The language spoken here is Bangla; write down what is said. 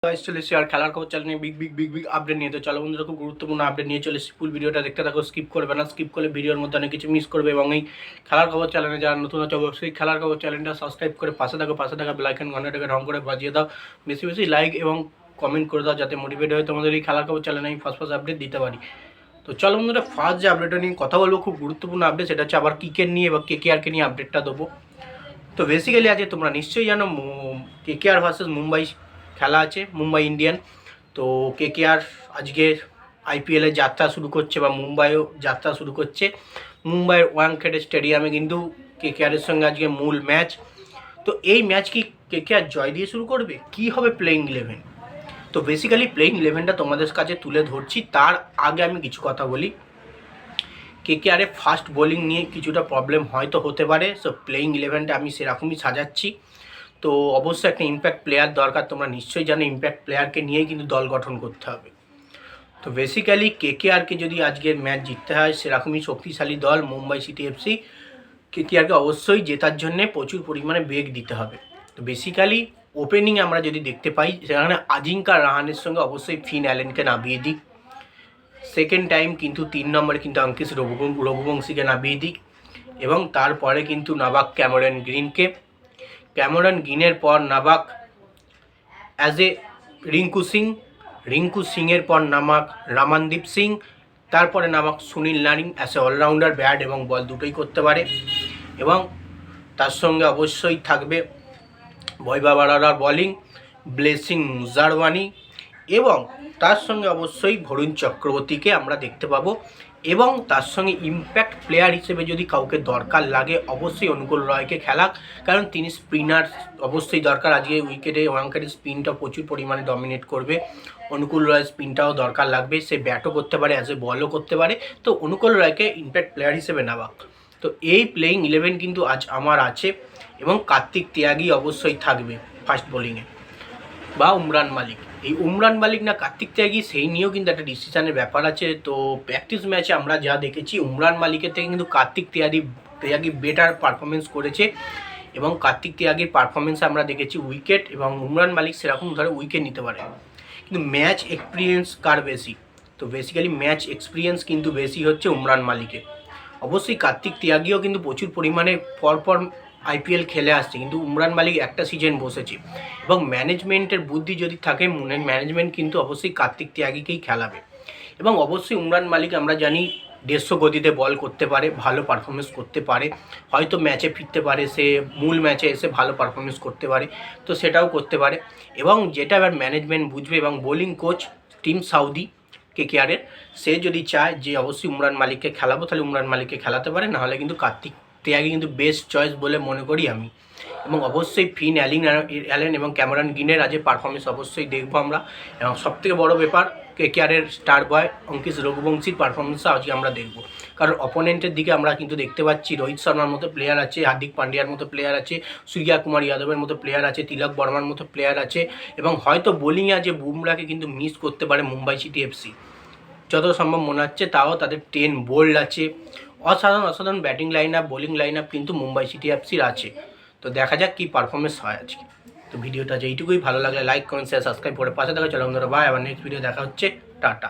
চলে এসেছি আর খেলার খবর চ্যানেল নিয়ে বিগ আপডেট নিয়ে। তো চলো বন্ধুরা, খুব গুরুত্বপূর্ণ আপডেট নিয়ে চলে এসেছি। ফুল ভিডিওটা দেখতে থাকো, স্কিপ করবে না। স্কিপ করলে ভিডিওর মধ্যে অনেক কিছু মিস করবে। এবং এই খেলার খবর চ্যানেলে যারা নতুন আছে অবশ্যই খেলার খবর চ্যানেলটা সাবস্ক্রাইব করে পাশে থাকা বেল আইকন ঘন্টাটাকে ঢং করে বাজিয়ে দাও। বেশি বেশি লাইক এবং কমেন্ট করে দাও, যাতে মোটিভেট হয় তোমাদের এই খেলার খবর চ্যানেলে আমি ফার্স্ট আপডেট দিতে পারি। তো চলো বন্ধুরা, ফার্স্ট যে আপডেটটা নিয়ে কথা বলবো, খুব গুরুত্বপূর্ণ আপডেট, সেটা হচ্ছে আবার ক্রিকেট নিয়ে বা কেকেআরকে নিয়ে আপডেটটা দেবো। তো বেসিক্যালি আজকে তোমরা নিশ্চয়ই জানো কেকেআর ভার্সেস মুম্বাই খেলা আছে, মুম্বাই ইন্ডিয়ান। তো কেকেআর আজকে আইপিএলের যাত্রা শুরু করছে বা মুম্বাইও যাত্রা শুরু করছে। মুম্বাইয়ের ওয়াংখেড়ে স্টেডিয়ামে কিন্তু কেকেআরের সঙ্গে আজকে মূল ম্যাচ। তো এই ম্যাচ কি কেকেআর জয় দিয়ে শুরু করবে? কি হবে প্লেইং ইলেভেন? তো বেসিক্যালি প্লেইং ইলেভেনটা তোমাদের কাছে তুলে ধরছি, তার আগে আমি কিছু কথা বলি। কেকেআরে ফাস্ট বোলিং নিয়ে কিছুটা প্রবলেম হয়তো হতে পারে, সো প্লেইং ইলেভেনটা আমি সেরকমই সাজাচ্ছি। তো অবশ্যই একটা ইম্প্যাক্ট প্লেয়ার দরকার, তোমরা নিশ্চয়ই জানো ইম্প্যাক্ট প্লেয়ারকে নিয়েই কিন্তু দল গঠন করতে হবে। তো বেসিক্যালি কেকেআরকে যদি আজকের ম্যাচ জিততে হয়, সেরকমই শক্তিশালী দল মুম্বাই সিটি এফসি, কেকেআরকে অবশ্যই জেতার জন্যে প্রচুর পরিমাণে বেগ দিতে হবে। তো বেসিক্যালি ওপেনিং আমরা যদি দেখতে পাই, সেখানে আজিঙ্কা রাহানের সঙ্গে অবশ্যই ফিন অ্যালেনকে নামিয়ে দিই। সেকেন্ড টাইম কিন্তু 3 নম্বরে কিন্তু অঙ্কিশ রঘুবংশীকে নামিয়ে দিই। এবং তারপরে কিন্তু নাবাক ক্যামেরন গ্রিনের পর নাবাক অ্যাজ এ রিঙ্কু সিংয়ের পর নামাক রামানদীপ সিং, তারপরে নামাক Sunil Narine as a allrounder, bat এবং বল দুটোই করতে পারে। এবং তার সঙ্গে অবশ্যই থাকবে বৈভব আরোরার বোলিং, ব্লেসিং মুজারওয়ানি, এবং তার সঙ্গে অবশ্যই বরুণ চক্রবর্তীকে আমরা দেখতে পাবো। এবং তার সঙ্গে ইম্প্যাক্ট প্লেয়ার হিসেবে যদি কাউকে দরকার লাগে, অবশ্যই অনুকূল রয়কে খেলাক, কারণ তিনি স্পিনার অবশ্যই দরকার। আজকে উইকেটে ওয়াংখেড়ে স্পিনটা প্রচুর পরিমাণে ডমিনেট করবে। অনুকূল রয় স্পিনটাও দরকার লাগবে, সে ব্যাটও করতে পারে, অ্যাজ এ বলও করতে পারে। তো অনুকূল রয়কে ইম্প্যাক্ট প্লেয়ার হিসেবে নেওয়া। তো এই প্লেইং ইলেভেন কিন্তু আজ আমার আছে। এবং কার্তিক ত্যাগী অবশ্যই থাকবে ফার্স্ট বোলিংয়ে, বা উমরান মালিক। এই উমরান মালিক না কার্তিক ত্যাগী, সেই নিয়েও কিন্তু একটা ডিসিশনের ব্যাপার আছে। তো প্র্যাকটিস ম্যাচে আমরা যা দেখেছি, উমরান মালিকের থেকে কিন্তু কার্তিক ত্যাগী বেটার পারফরমেন্স করেছে। এবং কার্তিক ত্যাগীর পারফরমেন্সে আমরা দেখেছি উইকেট, এবং উমরান মালিক সেরকম ধরে উইকেট নিতে পারে। কিন্তু ম্যাচ এক্সপিরিয়েন্স কার বেশি? তো বেসিক্যালি ম্যাচ এক্সপিরিয়েন্স কিন্তু বেশি হচ্ছে উমরান মালিকের। অবশ্যই কার্তিক ত্যাগীও কিন্তু প্রচুর পরিমাণে পরপর আইপিএল খেলে আসছে, কিন্তু উমরান মালিক একটা সিজন বসেছে। এবং ম্যানেজমেন্টের বুদ্ধি যদি থাকে, ম্যানেজমেন্ট কিন্তু অবশ্যই কার্তিক ত্যাগীকেই খেলাবে। এবং অবশ্যই উমরান মালিক আমরা জানি 150 গতিতে বল করতে পারে, ভালো পারফরমেন্স করতে পারে। হয়তো ম্যাচে ফিরতে পারে, সে মূল ম্যাচে এসে ভালো পারফরমেন্স করতে পারে, তো সেটাও করতে পারে। এবং যেটা এবার ম্যানেজমেন্ট বুঝবে, এবং বোলিং কোচ টিম সাউদি কেকেআরের, সে যদি চায় যে অবশ্যই উমরান মালিককে খেলাবো, তাহলে উমরান মালিককে খেলাতে পারে, নাহলে কিন্তু কার্তিক ত্যাগী কিন্তু বেস্ট চয়েস বলে মনে করি আমি। এবং অবশ্যই ফিন অ্যালেন এবং ক্যামেরন গ্রিনের আজকে পারফরমেন্স অবশ্যই দেখবো আমরা। এবং সবথেকে বড় ব্যাপার, কেকেআরের স্টার বয় অঙ্কিশ রঘুবংশীর পারফরমেন্সও আজকে আমরা দেখবো। কারণ অপোনেন্টের দিকে আমরা কিন্তু দেখতে পাচ্ছি রোহিত শর্মার মতো প্লেয়ার আছে, হার্দিক পান্ডিয়ার মতো প্লেয়ার আছে, সূর্যা কুমার যাদবের মতো প্লেয়ার আছে, তিলক বর্মার মতো প্লেয়ার আছে। এবং হয়তো বোলিংয়ে আজকে বুমরাকে কিন্তু মিস করতে পারে মুম্বাই সিটি এফসি, যত সম্ভব মনে হচ্ছে। তাও তাদের 10 বোল্ড আছে, অসাধারণ batting line up, bowling line up কিন্তু মুম্বাই সিটি এফসির আছে। তো দেখা যাক কী পারফরমেন্স হয় আজকে। তো ভিডিওটা যেইটুকুই, ভালো লাগলে লাইক কমেন্ট শেয়ার সাবস্ক্রাইব করে পাশে থাকা। চলো বন্ধুরা, বাই, আবার নেক্সট ভিডিও দেখা হচ্ছে, টাটা।